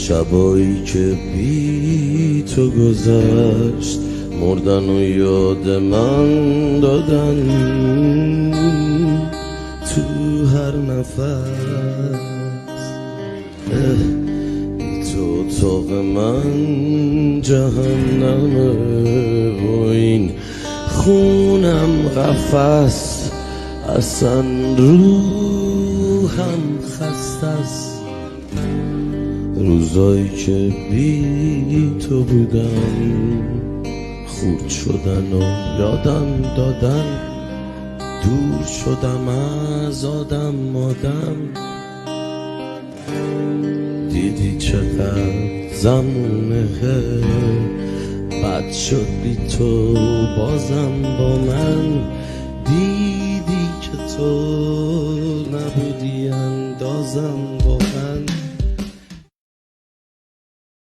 شبایی که بی تو گذشت مردن و یاد من دادن تو هر نفس. تو اتاق من جهنمه و این خونم قفس، اصلا روحم خسته است. روزایی که بی تو بودم خورد شدن و یادم دادن، دور شدم از آدم. دیدی چقدر زمونه بد شد بی تو بازم با من. دیدی که تو نبودی اندازم